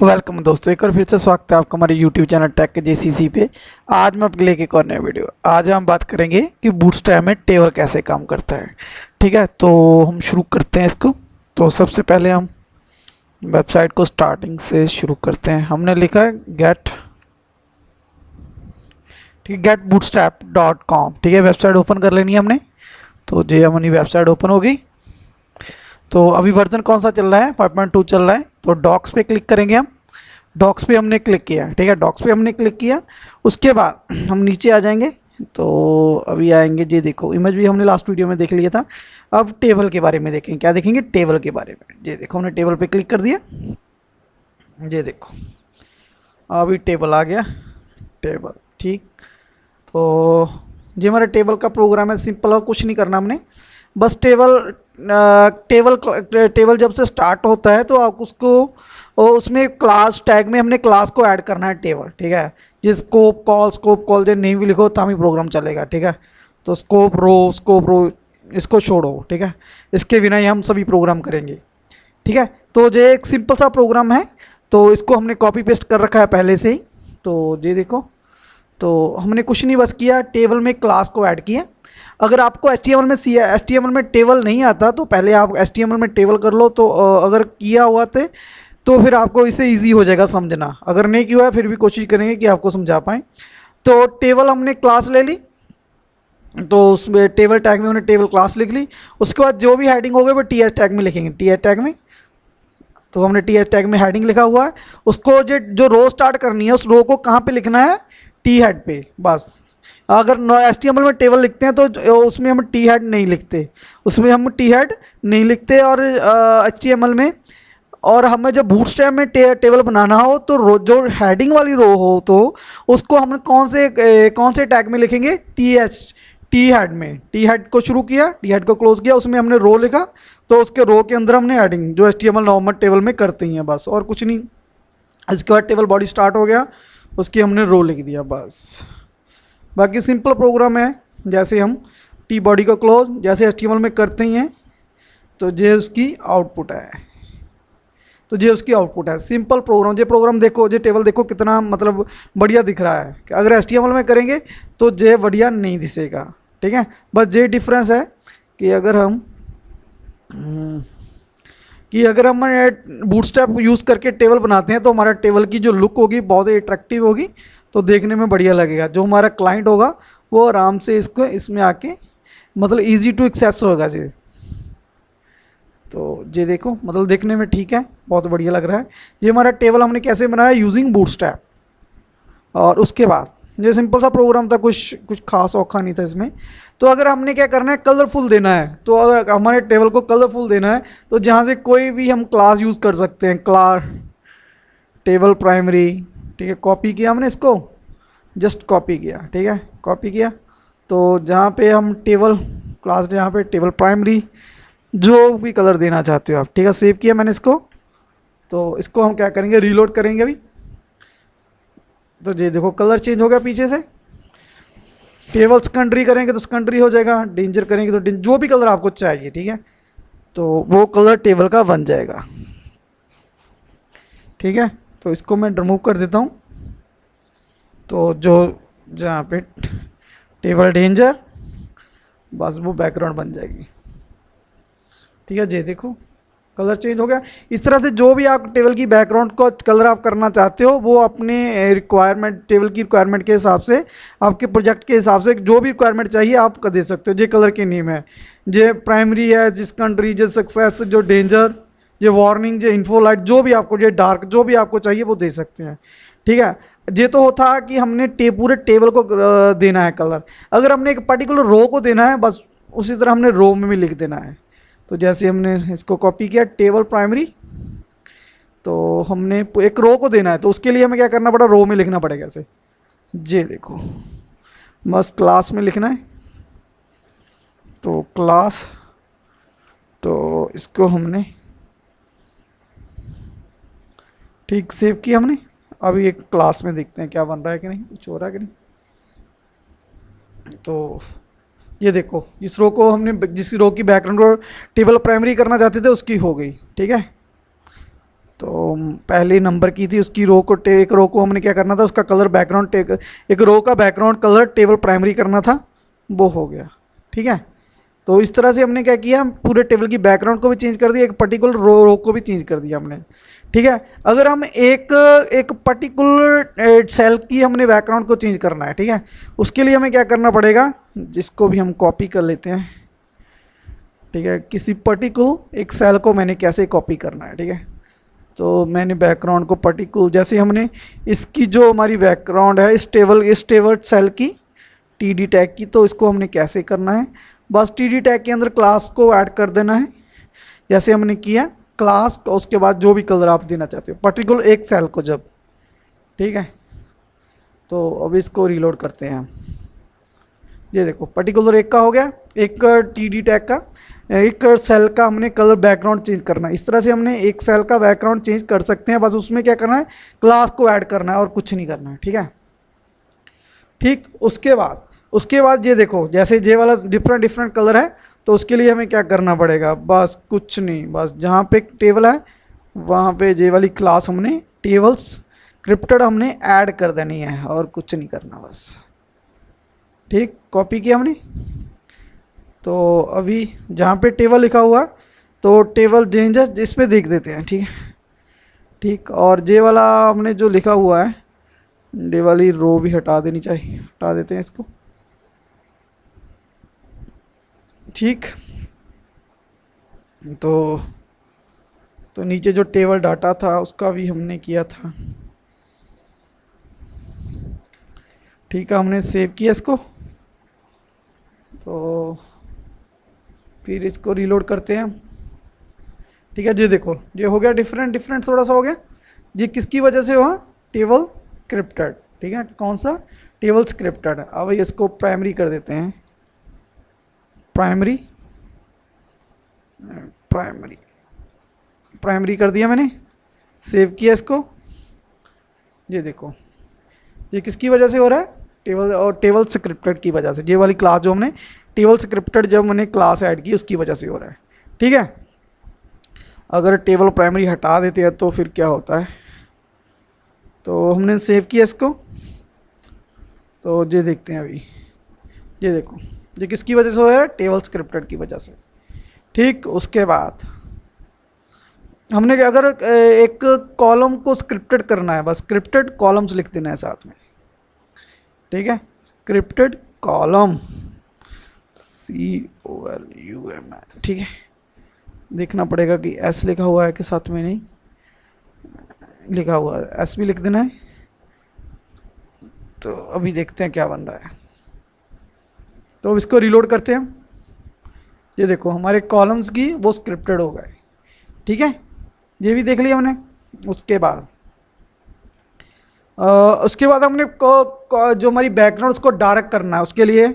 Welcome दोस्तों, एक बार फिर से स्वागत है आपका हमारे यूट्यूब चैनल टेक जेसीसी पे। आज मैं आपके लेके एक और नया वीडियो। आज हम बात करेंगे कि बूटस्ट्रैप में टेबल कैसे काम करता है। ठीक है, तो हम शुरू करते हैं इसको। तो सबसे पहले हम वेबसाइट को स्टार्टिंग से शुरू करते हैं। हमने लिखा है गेट, ठीक है, getbootstrap.com। ठीक है, वेबसाइट ओपन कर लेनी है हमने। तो ये हमारी वेबसाइट ओपन हो गई। तो अभी वर्जन कौन सा चल रहा है? 5.2 चल रहा है। तो डॉक्स पे क्लिक करेंगे हम। डॉक्स पे हमने क्लिक किया, ठीक है, डॉक्स पे हमने क्लिक किया। उसके बाद हम नीचे आ जाएंगे। तो अभी आएंगे, ये देखो इमेज भी हमने लास्ट वीडियो में देख लिया था। अब टेबल के बारे में देखेंगे। क्या देखेंगे? टेबल के बारे में। ये देखो हमने टेबल पे क्लिक कर दिया। ये देखो अभी टेबल आ गया। टेबल, ठीक। तो ये हमारे टेबल का प्रोग्राम है। सिंपल और कुछ नहीं करना हमने। बस टेबल जब से स्टार्ट होता है तो आप उसको उसमें क्लास टैग में हमने क्लास को ऐड करना है टेबल। ठीक है, जिस स्कोप कॉल जो नहीं भी लिखो तब ही प्रोग्राम चलेगा। ठीक है, तो स्कोप रो इसको छोड़ो। ठीक है, इसके बिना ही हम सभी प्रोग्राम करेंगे। ठीक है, तो ये एक सिंपल सा प्रोग्राम है। तो इसको हमने कॉपी पेस्ट कर रखा है पहले से ही। तो ये देखो, तो हमने कुछ नहीं बस किया, टेबल में क्लास को ऐड किया। अगर आपको HTML में टेबल नहीं आता तो पहले आप HTML में टेबल कर लो। तो अगर किया हुआ थे तो फिर आपको इसे इजी हो जाएगा समझना। अगर नहीं किया है फिर भी कोशिश करेंगे कि आपको समझा पाएँ। तो टेबल हमने क्लास ले ली। तो उसमें टेबल टैग में हमने टेबल क्लास लिख ली। उसके बाद जो भी हेडिंग होगा वो TH टैग में लिखेंगे। TH टैग में, तो हमने TH टैग में हेडिंग लिखा हुआ है। उसको जो रो स्टार्ट करनी है उस रो को कहाँ पे लिखना है? टी हेड पे। बस अगर HTML में टेबल लिखते हैं तो उसमें हम टी हेड नहीं लिखते, उसमें हम टी हेड नहीं लिखते। और HTML में, और हमें जब बूटस्ट्रैप में टेबल बनाना हो तो जो हेडिंग वाली रो हो तो उसको हम कौन से टैग में लिखेंगे? टी हेड में। टी हेड को शुरू किया, टी हेड को क्लोज किया, उसमें हमने रो लिखा। तो उसके रो के अंदर हमने हेडिंग जो HTML नॉर्मल टेबल में करते ही हैं, बस और कुछ नहीं। इसके बाद टेबल बॉडी स्टार्ट हो गया, उसकी हमने रो लिख दिया, बस। बाकी सिंपल प्रोग्राम है। जैसे हम टी बॉडी को क्लोज जैसे HTML में करते ही हैं। तो ये उसकी आउटपुट है। Simple programme. ये प्रोग्राम देखो, ये टेबल देखो कितना मतलब बढ़िया दिख रहा है। कि अगर HTML में करेंगे तो ये बढ़िया नहीं दिखेगा। ठीक है, बस ये डिफरेंस है कि अगर हम बूटस्ट्रैप यूज़ करके टेबल बनाते हैं तो हमारा टेबल की जो लुक होगी बहुत ही अट्रैक्टिव होगी। तो देखने में बढ़िया लगेगा। जो हमारा क्लाइंट होगा वो आराम से इसमें आके मतलब इजी टू एक्सेस होगा जी। तो ये देखो मतलब देखने में ठीक है, बहुत बढ़िया लग रहा है। ये हमारा टेबल हमने कैसे बनाया? Using bootstrap. और उसके बाद ये सिंपल सा प्रोग्राम था, कुछ खास औखा नहीं था इसमें। तो अगर हमने क्या करना है? कलरफुल देना है। तो अगर हमारे टेबल को कलरफुल देना है तो जहाँ से कोई भी हम क्लास यूज़ कर सकते हैं। क्लास टेबल प्राइमरी, ठीक है, कॉपी किया हमने इसको, जस्ट कॉपी किया। ठीक है, कॉपी किया। तो जहाँ पे हम टेबल क्लास, जहाँ पे टेबल प्राइमरी, जो भी कलर देना चाहते हो आप, ठीक है, सेव किया मैंने इसको। तो इसको हम क्या करेंगे? रीलोड करेंगे अभी। तो ये देखो कलर चेंज हो गया पीछे से। टेबल सेकेंडरी करेंगे तो सेकेंडरी हो जाएगा, डेंजर करेंगे तो जो भी कलर आपको चाहिए, ठीक है, तो वो कलर टेबल का बन जाएगा। ठीक है, तो इसको मैं रिमूव कर देता हूँ। तो जो जहाँ पे टेबल डेंजर, बस वो बैकग्राउंड बन जाएगी। ठीक है, ये देखो कलर चेंज हो गया। इस तरह से जो भी आप टेबल की बैकग्राउंड को कलर आप करना चाहते हो वो अपने रिक्वायरमेंट, टेबल की रिक्वायरमेंट के हिसाब से, आपके प्रोजेक्ट के हिसाब से जो भी रिक्वायरमेंट चाहिए आप कर दे सकते हो। ये कलर के नेम है, ये प्राइमरी है, जिस कंट्री, जो सक्सेस, जो डेंजर, ये वार्निंग, जो इन्फो लाइट, जो भी आपको, ये डार्क, जो भी आपको चाहिए वो दे सकते हैं। ठीक है, ये तो होता है कि हमने पूरे टेबल को देना है कलर। अगर हमने एक पर्टिकुलर रो को देना है, बस उसी तरह हमने रो में भी लिख देना है। तो जैसे हमने इसको कॉपी किया टेबल प्राइमरी, तो हमने एक रो को देना है तो उसके लिए हमें क्या करना पड़ा? रो में लिखना पड़ेगा ऐसे। ये देखो बस क्लास में लिखना है। तो क्लास, तो इसको हमने ठीक सेव किया हमने। अभी एक क्लास में देखते हैं क्या बन रहा है कि नहीं, कुछ हो रहा है कि नहीं। तो ये देखो इस रो को हमने, जिस रो की बैकग्राउंड को टेबल प्राइमरी करना चाहते थे उसकी हो गई। ठीक है, तो पहले नंबर की थी उसकी रो को एक रो को हमने क्या करना था, उसका कलर बैकग्राउंड एक रो का बैकग्राउंड कलर टेबल प्राइमरी करना था, वो हो गया। ठीक है, तो इस तरह से हमने क्या किया, पूरे टेबल की बैकग्राउंड को भी चेंज कर दिया, एक पर्टिकुलर रो को भी चेंज कर दिया हमने। ठीक है, अगर हम एक पर्टिकुलर सेल की हमने बैकग्राउंड को चेंज करना है, ठीक है, उसके लिए हमें क्या करना पड़ेगा, जिसको भी हम कॉपी कर लेते हैं। ठीक है, किसी पर्टिकुलर एक सेल को मैंने कैसे कॉपी करना है। ठीक है, तो मैंने बैकग्राउंड को पर्टिकुलर, जैसे हमने इसकी जो हमारी बैकग्राउंड है इस टेबल सेल की टीडी टैग की, तो इसको हमने कैसे करना है, बस टीडी टैग के अंदर क्लास को ऐड कर देना है, जैसे हमने किया क्लास, तो उसके बाद जो भी कलर आप देना चाहते हो पर्टिकुलर एक सेल को जब। ठीक है, तो अब इसको रीलोड करते हैं हम। ये देखो पर्टिकुलर एक का हो गया, एक टीडी टैग का, एक सेल का हमने कलर बैकग्राउंड चेंज करना है। इस तरह से हमने एक सेल का बैकग्राउंड चेंज कर सकते हैं, बस उसमें क्या करना है, क्लास को ऐड करना है और कुछ नहीं करना है। ठीक है, ठीक, उसके बाद ये देखो, जैसे जे वाला डिफरेंट कलर है, तो उसके लिए हमें क्या करना पड़ेगा, बस कुछ नहीं, बस जहाँ पे टेबल है वहाँ पे जे वाली क्लास हमने टेबल्स स्क्रिप्टेड हमने ऐड कर देनी है और कुछ नहीं करना बस। ठीक, कॉपी किया हमने, तो अभी जहाँ पे टेबल लिखा हुआ तो टेबल चेंजर इस पर देख देते हैं। ठीक है, ठीक, और जे वाला हमने जो लिखा हुआ है, डे वाली रो भी हटा देनी चाहिए, हटा देते हैं इसको। ठीक, तो नीचे जो टेबल डाटा था उसका भी हमने किया था। ठीक है, हमने सेव किया इसको, तो फिर इसको रीलोड करते हैं। ठीक है, ये देखो ये हो गया डिफरेंट थोड़ा सा हो गया। ये किसकी वजह से हुआ, टेबल स्क्रिप्टेड। ठीक है, कौन सा, टेबल स्क्रिप्टेड। अब इसको प्राइमरी कर देते हैं, प्राइमरी कर दिया मैंने, सेव किया इसको। ये देखो ये किसकी वजह से हो रहा है, टेबल और टेबल स्क्रिप्टेड की वजह से। ये वाली क्लास जो हमने टेबल स्क्रिप्टेड जब मैंने क्लास ऐड की उसकी वजह से हो रहा है। ठीक है, अगर टेबल प्राइमरी हटा देते हैं तो फिर क्या होता है, तो हमने सेव किया इसको, तो ये देखते हैं अभी, ये देखो ये किसकी वजह से हो रहा है, टेबल स्क्रिप्टेड की वजह से। ठीक, उसके बाद हमने अगर एक कॉलम को स्क्रिप्टेड करना है, बस स्क्रिप्टेड कॉलम्स लिख देना है साथ में। ठीक है, स्क्रिप्टेड कॉलम, COLUM। ठीक है, देखना पड़ेगा कि S लिखा हुआ है कि साथ में नहीं लिखा हुआ है, S भी लिख देना है। तो अभी देखते हैं क्या बन रहा है, तो अब इसको रीलोड करते हैं। ये देखो हमारे कॉलम्स की वो स्क्रिप्टेड हो गए। ठीक है, ये भी देख लिया हमने। उसके बाद हमने जो हमारी बैकग्राउंड उसको डार्क करना है, उसके लिए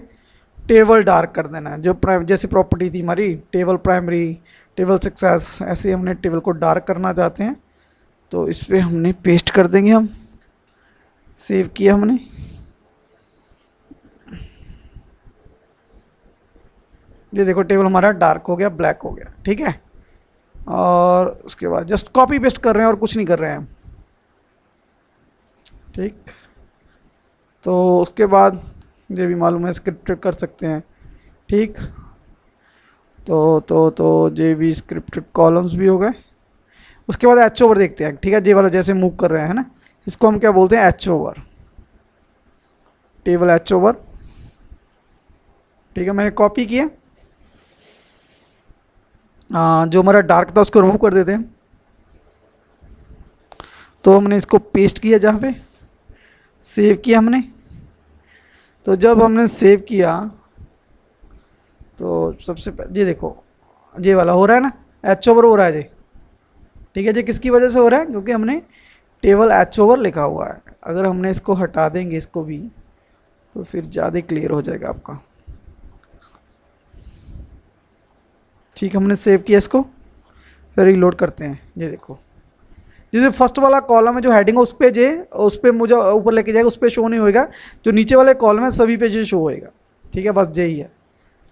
टेबल डार्क कर देना है। जो जैसी प्रॉपर्टी थी हमारी टेबल प्राइमरी, टेबल सक्सेस, ऐसे हमने टेबल को डार्क करना चाहते हैं, तो इस पर हमने पेस्ट कर देंगे। हम सेव किया हमने, ये देखो टेबल हमारा डार्क हो गया, ब्लैक हो गया। ठीक है, और उसके बाद जस्ट कॉपी पेस्ट कर रहे हैं और कुछ नहीं कर रहे हैं। ठीक, तो उसके बाद ये भी मालूम है स्क्रिप्टेड कर सकते हैं। ठीक, तो ये भी स्क्रिप्टेड कॉलम्स भी हो गए। उसके बाद एच ओवर देखते हैं। ठीक है, जे वाला जैसे मूव कर रहे हैं ना, इसको हम क्या बोलते हैं, H over, table H over. ठीक है, मैंने कॉपी किया, जो हमारा डार्क था उसको रिमूव कर देते हैं। तो हमने इसको पेस्ट किया, जहाँ पे सेव किया हमने। तो जब हमने सेव किया तो सबसे पहले ये देखो ये वाला हो रहा है ना, एच ओवर हो रहा है जी। ठीक है, ये किसकी वजह से हो रहा है, क्योंकि हमने टेबल एच ओवर लिखा हुआ है। अगर हमने इसको हटा देंगे इसको भी, तो फिर ज़्यादा क्लियर हो जाएगा आपका। ठीक, हमने सेव किया इसको, फिर रीलोड करते हैं। ये देखो जैसे फर्स्ट वाला कॉलम है जो हेडिंग है उस पर मुझे ऊपर लेके जाएगा, उस पर शो नहीं होएगा। जो नीचे वाले कॉलम है सभी पे जो शो होएगा। ठीक है, बस यही है।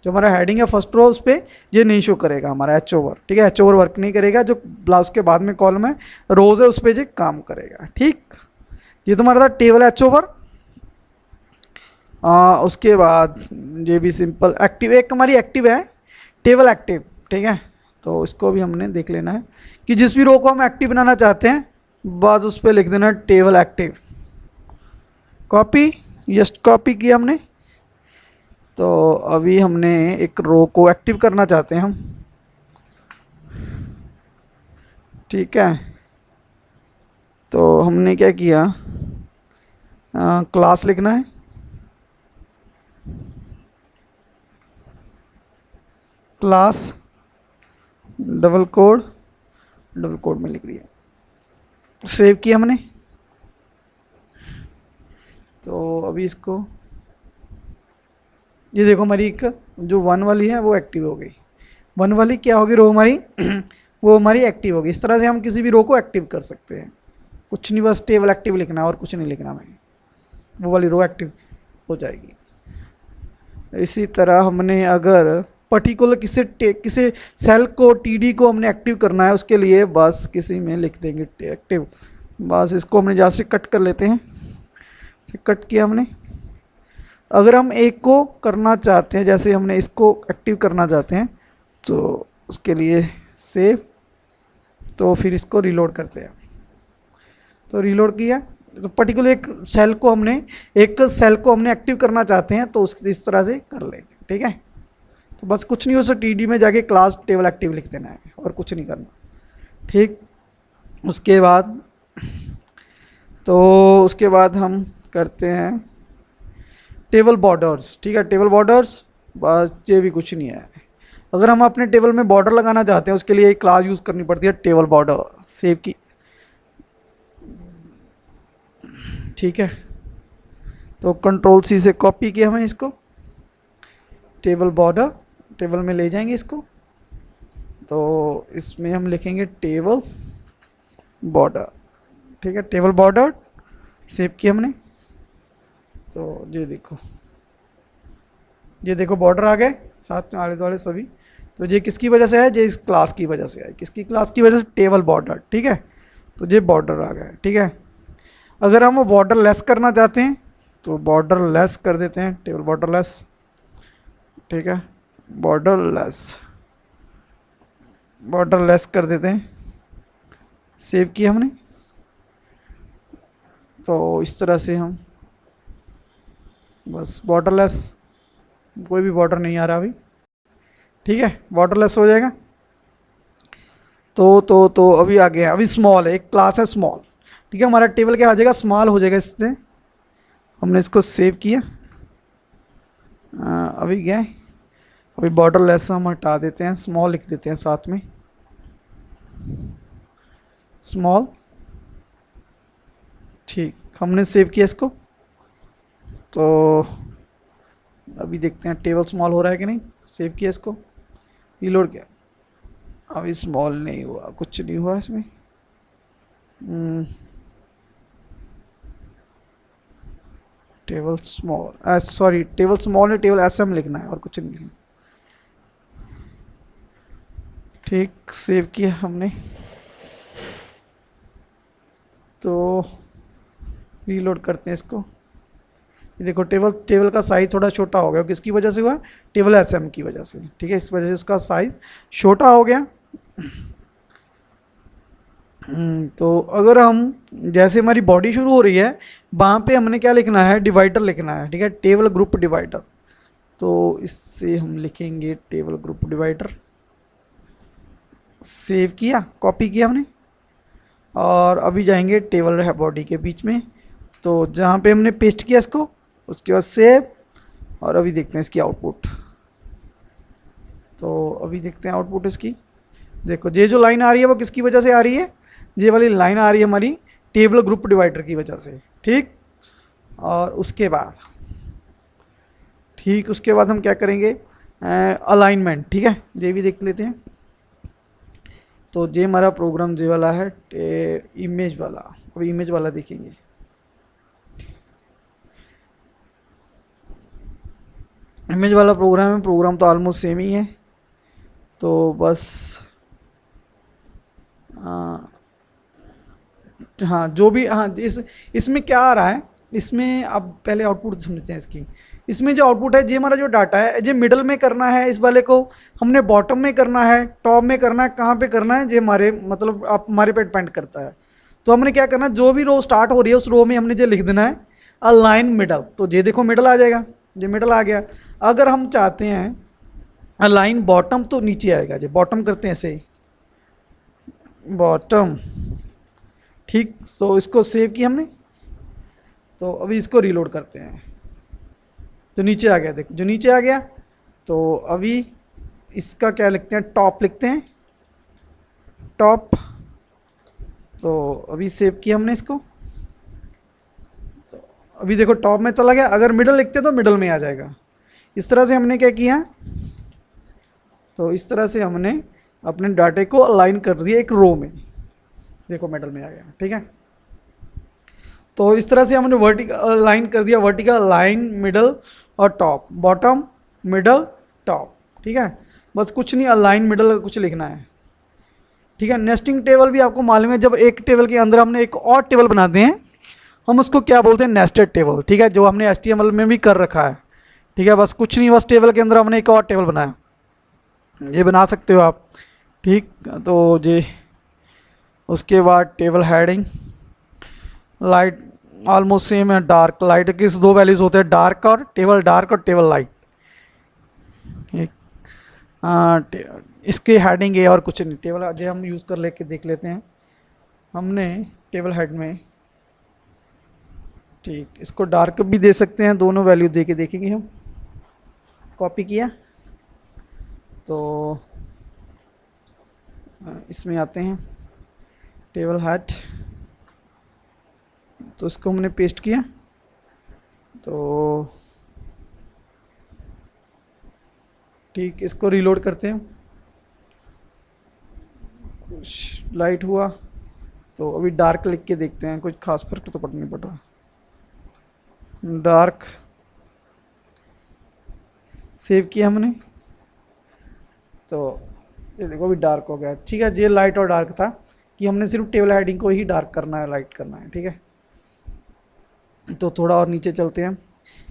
जो हमारा हेडिंग है फर्स्ट रो उस पर ये नहीं शो करेगा हमारा एच ओवर, ठीक है। एच ओवर वर्क नहीं करेगा, जो ब्लाउज के बाद में कॉलम है रोज है उस पर ये काम करेगा, ठीक। ये तुम्हारा था टेबल एच ओवर। उसके बाद ये भी सिंपल एक्टिव, एक हमारी एक्टिव है टेबल एक्टिव, ठीक है। तो इसको भी हमने देख लेना है कि जिस भी रो को हम एक्टिव बनाना चाहते हैं बस उस पर लिख देना table active. Copy, just copy किया हमने। तो अभी हमने एक रो को एक्टिव करना चाहते हैं हम, ठीक है। तो हमने क्या किया, क्लास लिखना है, क्लास डबल कोड में लिख दिया, सेव किया हमने। तो अभी इसको ये देखो हमारी एक जो 1 वाली है वो एक्टिव हो गई। 1 वाली क्या होगी रो हमारी वो हमारी एक्टिव होगी। इस तरह से हम किसी भी रो को एक्टिव कर सकते हैं, कुछ नहीं, बस टेबल एक्टिव लिखना है और कुछ नहीं लिखना हमें, वो वाली रो एक्टिव हो जाएगी। इसी तरह हमने अगर पर्टिकुलर किसी सेल को टीडी को हमने एक्टिव करना है उसके लिए बस किसी में लिख देंगे एक्टिव। बस इसको हमने जहाँ से कट कर लेते हैं, कट किया हमने। अगर हम एक को करना चाहते हैं, जैसे हमने इसको एक्टिव करना चाहते हैं तो उसके लिए सेव, तो फिर इसको रीलोड करते हैं। तो रीलोड किया तो पर्टिकुलर एक सेल को हमने एक्टिव करना चाहते हैं तो इस तरह से कर लेंगे, ठीक है। तो बस कुछ नहीं, उसे टीडी में जाके क्लास टेबल एक्टिव लिख देना है और कुछ नहीं करना, ठीक। उसके बाद हम करते हैं टेबल बॉर्डर्स, ठीक है। टेबल बॉर्डर्स, बस ये भी कुछ नहीं है। अगर हम अपने टेबल में बॉर्डर लगाना चाहते हैं उसके लिए एक क्लास यूज़ करनी पड़ती है टेबल बॉर्डर, सेव की, ठीक है। तो कंट्रोल सी से कॉपी किया हमें इसको, टेबल बॉर्डर, टेबल में ले जाएंगे इसको। तो इसमें हम लिखेंगे टेबल बॉर्डर, ठीक है। टेबल बॉर्डर सेव किया हमने। तो ये देखो बॉर्डर आ गए साथ में आले दुआले सभी। तो ये किसकी वजह से है, ये इस क्लास की वजह से है। किसकी क्लास की वजह से, टेबल बॉर्डर, ठीक है। तो ये बॉर्डर आ गया, ठीक है। अगर हम बॉर्डर लेस करना चाहते हैं तो बॉर्डर लेस कर देते हैं, टेबल बॉर्डर लेस, ठीक है। बॉर्डर लेस कर देते हैं, सेव किया हमने। तो इस तरह से हम बस बॉर्डरलेस, कोई भी बॉर्डर नहीं आ रहा अभी, ठीक है, बॉर्डरलेस हो जाएगा। तो अभी आ गया, अभी स्मॉल है, एक क्लास है स्मॉल, ठीक है। हमारा टेबल क्या आ जाएगा, स्मॉल हो जाएगा इससे। हमने इसको सेव किया, अभी गए, अभी बॉर्डरलेस हम हटा देते हैं, स्मॉल लिख देते हैं साथ में, स्मॉल, ठीक। हमने सेव किया इसको। तो अभी देखते हैं टेबल स्मॉल हो रहा है कि नहीं। सेव किया इसको, रीलोड किया, अभी स्मॉल नहीं हुआ, कुछ नहीं हुआ इसमें। Table small, sorry, table small है, टेबल एसएम लिखना है और कुछ नहीं लिखना, ठीक। सेव किया हमने। तो रीलोड करते हैं इसको। ये देखो टेबल का साइज थोड़ा छोटा हो गया, किसकी वजह से हुआ, टेबल एसएम की वजह से, ठीक है। इस वजह से उसका साइज छोटा हो गया। तो अगर हम, जैसे हमारी बॉडी शुरू हो रही है वहाँ पे हमने क्या लिखना है, डिवाइडर लिखना है, ठीक है, टेबल ग्रुप डिवाइडर। तो इससे हम लिखेंगे टेबल ग्रुप डिवाइडर, सेव किया, कॉपी किया हमने। और अभी जाएंगे टेबल है बॉडी के बीच में, तो जहाँ पे हमने पेस्ट किया इसको, उसके बाद सेव। और अभी देखते हैं इसकी आउटपुट। तो अभी देखते हैं आउटपुट इसकी। देखो ये जो लाइन आ रही है वो किसकी वजह से आ रही है, ये वाली लाइन आ रही है हमारी टेबल ग्रुप डिवाइडर की वजह से, ठीक। और उसके बाद हम क्या करेंगे, अलाइनमेंट, ठीक है, ये भी देख लेते हैं। तो ये हमारा प्रोग्राम ये वाला है, इमेज वाला, अभी इमेज वाला देखेंगे। इमेज वाला प्रोग्राम है, प्रोग्राम तो ऑलमोस्ट सेम ही है। तो बस हाँ जो भी, हाँ इसमें क्या आ रहा है, इसमें अब पहले आउटपुट समझते हैं इसकी। इसमें जो आउटपुट है, ये हमारा जो डाटा है, ये मिडल में करना है, इस वाले को हमने बॉटम में करना है, टॉप में करना है, कहाँ पे करना है, ये हमारे मतलब आप हमारे पे डिपेंड करता है। तो हमने क्या करना है, जो भी रो स्टार्ट हो रही है उस रो में हमने जो लिख देना है अलाइन मिडल। तो ये देखो मिडल आ जाएगा, ये मिडल आ गया। अगर हम चाहते हैं अलाइन बॉटम तो नीचे आएगा, ये बॉटम करते हैं ऐसे, बॉटम। ठीक, सो इसको सेव किया हमने। तो अभी इसको रीलोड करते हैं, जो नीचे आ गया, देखो जो नीचे आ गया। तो अभी इसका क्या लिखते हैं, टॉप लिखते हैं, टॉप। तो अभी सेव किया हमने इसको। तो अभी देखो टॉप में चला गया। अगर मिडल लिखते तो मिडल में आ जाएगा। इस तरह से हमने क्या किया, तो इस तरह से हमने अपने डाटे को अलाइन कर दिया एक रो में, देखो मिडल में आ गया। ठीक है, तो इस तरह से हमने वर्टिकल लाइन कर दिया, वर्टिकल लाइन, मिडल और टॉप, बॉटम मिडल टॉप। ठीक है, बस कुछ नहीं, अलाइन मिडल कुछ लिखना है। ठीक है, नेस्टिंग टेबल भी आपको मालूम है, जब एक टेबल के अंदर हमने एक और टेबल बनाते हैं हम उसको क्या बोलते हैं, नेस्टेड टेबल। ठीक है, जो हमने HTML में भी कर रखा है। ठीक है, बस कुछ नहीं, बस टेबल के अंदर हमने एक और टेबल बनाया, ये बना सकते हो आप। ठीक, तो ये उसके बाद table heading, light almost same है, डार्क लाइट के दो वैल्यूज होते हैं, डार्क और टेबल लाइट। इसके हेडिंग है और कुछ नहीं, टेबल आज हम यूज़ कर लेके देख लेते हैं हमने टेबल हेड में। ठीक, इसको डार्क भी दे सकते हैं, दोनों वैल्यू दे के देखेंगे हम। कॉपी किया, तो इसमें आते हैं टेबल हेड, तो इसको हमने पेस्ट किया। तो ठीक, इसको रीलोड करते हैं, कुछ लाइट हुआ। तो अभी डार्क लिख के देखते हैं, कुछ खास फर्क तो पड़ नहीं पड़ रहा। डार्क सेव किया हमने, तो ये देखो अभी डार्क हो गया। ठीक है, ये लाइट और डार्क था कि हमने सिर्फ टेबल हेडिंग को ही डार्क करना है, लाइट करना है। ठीक है, तो थोड़ा और नीचे चलते हैं,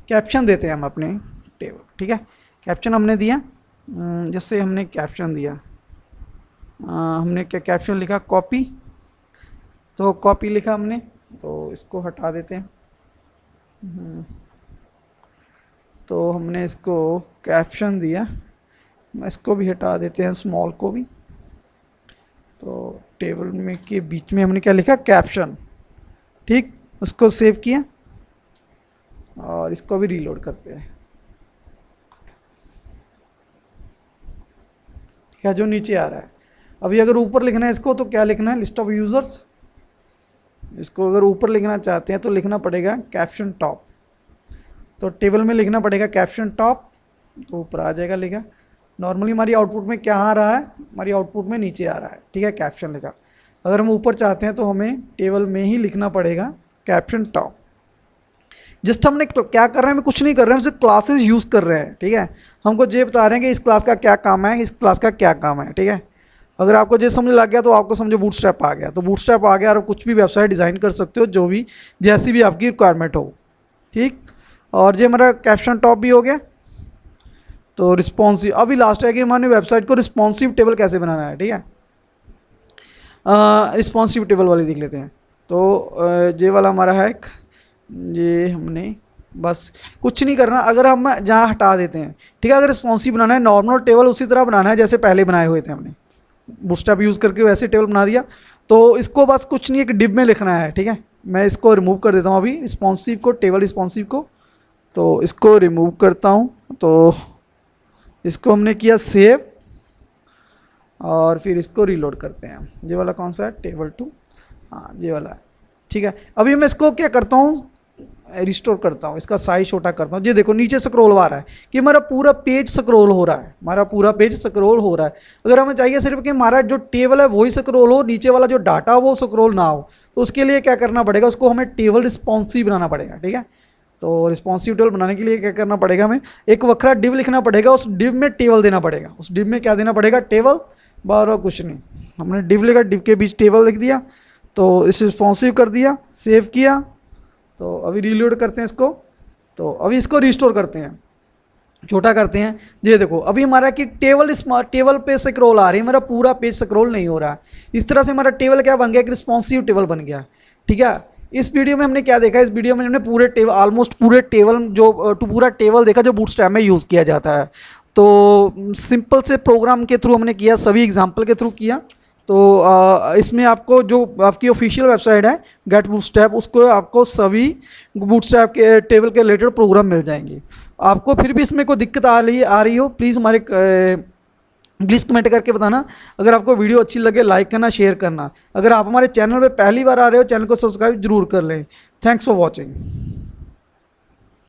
कैप्शन देते हैं हम अपने टेबल। ठीक है, कैप्शन हमने दिया, जैसे हमने कैप्शन दिया, हमने क्या कैप्शन लिखा, कॉपी। तो कॉपी लिखा हमने, तो इसको हटा देते हैं। तो हमने इसको कैप्शन दिया, इसको भी हटा देते हैं, स्मॉल को भी। तो टेबल में के बीच में हमने क्या लिखा, कैप्शन। ठीक, उसको सेव किया और इसको भी रीलोड करते हैं। ठीक है, जो नीचे आ रहा है। अभी अगर ऊपर लिखना है इसको, तो क्या लिखना है, लिस्ट ऑफ यूज़र्स। इसको अगर ऊपर लिखना चाहते हैं तो लिखना पड़ेगा कैप्शन टॉप। तो टेबल में लिखना पड़ेगा कैप्शन टॉप, तो ऊपर आ जाएगा लिखा। नॉर्मली हमारी आउटपुट में क्या आ रहा है, हमारी आउटपुट में नीचे आ रहा है। ठीक है, कैप्शन लिखा। अगर हम ऊपर चाहते हैं तो हमें टेबल में ही लिखना पड़ेगा कैप्शन टॉप। जस्ट हमने क्या कर रहे हैं, हम कुछ नहीं कर रहे हैं, हम सिर्फ क्लासेस यूज़ कर रहे हैं। ठीक है, हमको ये बता रहे हैं कि इस क्लास का क्या काम है, इस क्लास का क्या काम है। ठीक है, अगर आपको ये समझ लग गया तो आपको समझो बूटस्ट्रैप आ गया। तो बूटस्ट्रैप आ गया और कुछ भी वेबसाइट डिज़ाइन कर सकते हो, जो भी जैसी भी आपकी रिक्वायरमेंट हो। ठीक, और ये हमारा कैप्शन टॉप भी हो गया। तो रिस्पॉन्सिव, अभी लास्ट है कि हमारे वेबसाइट को रिस्पॉन्सिव टेबल कैसे बनाना है। ठीक है, रिस्पॉन्सिव टेबल वाली देख लेते हैं। तो ये वाला हमारा है, ये हमने बस कुछ नहीं करना। अगर हम जहाँ हटा देते हैं, ठीक है, अगर रिस्पॉन्सिव बनाना है, नॉर्मल टेबल उसी तरह बनाना है जैसे पहले बनाए हुए थे हमने, बूटस्ट्रैप यूज़ करके वैसे टेबल बना दिया। तो इसको बस कुछ नहीं, एक डिव में लिखना है। ठीक है, मैं इसको रिमूव कर देता हूँ अभी, रिस्पॉन्सिव को, टेबल रिस्पॉन्सिव को। तो इसको रिमूव करता हूँ। तो इसको हमने किया सेव और फिर इसको रीलोड करते हैं। ये वाला कौन सा है, टेबल 2, हाँ ये वाला है। ठीक है, अभी मैं इसको क्या करता हूँ, रिस्टोर करता हूँ, इसका साइज छोटा करता हूँ। ये देखो नीचे स्क्रॉल आ रहा है कि हमारा पूरा पेज स्क्रॉल हो रहा है, हमारा पूरा पेज स्क्रॉल हो रहा है। अगर हमें चाहिए सिर्फ कि हमारा जो टेबल है वही स्क्रॉल हो, नीचे वाला जो डाटा वो स्क्रॉल ना हो, तो उसके लिए क्या करना पड़ेगा, उसको हमें टेबल रिस्पॉन्सिव बनाना पड़ेगा। ठीक है, तो रिस्पॉन्सिव टेबल बनाने के लिए क्या करना पड़ेगा, हमें एक वक्रा डिव लिखना पड़ेगा, उस डिव में टेबल देना पड़ेगा, उस डिव में क्या देना पड़ेगा, टेबल, बार और कुछ नहीं। हमने डिव लिखा, डिव के बीच टेबल लिख दिया, तो इस रिस्पॉन्सिव कर दिया, सेव किया। तो अभी रीलोड करते हैं इसको, तो अभी इसको रिस्टोर करते हैं, छोटा करते हैं। ये देखो अभी हमारा कि टेबल पे स्क्रॉल आ रही है, मेरा पूरा पेज स्क्रॉल नहीं हो रहा है। इस तरह से हमारा टेबल क्या बन गया, एक रिस्पॉन्सिव टेबल बन गया। ठीक है, इस वीडियो में हमने क्या देखा, इस वीडियो में हमने पूरे टेबल, ऑलमोस्ट पूरे टेबल जो पूरा टेबल देखा जो बूटस्ट्रैप में यूज़ किया जाता है। तो सिंपल से प्रोग्राम के थ्रू हमने किया, सभी एग्जाम्पल के थ्रू किया। तो इसमें आपको जो आपकी ऑफिशियल वेबसाइट है गेट बूटस्ट्रैप, उसको आपको सभी बूटस्ट्रैप के टेबल के रिलेटेड प्रोग्राम मिल जाएंगे। आपको फिर भी इसमें कोई दिक्कत आ रही हो, प्लीज़ प्लीज़ कमेंट करके बताना। अगर आपको वीडियो अच्छी लगे लाइक करना, शेयर करना। अगर आप हमारे चैनल पे पहली बार आ रहे हो, चैनल को सब्सक्राइब जरूर कर लें। Thanks for watching.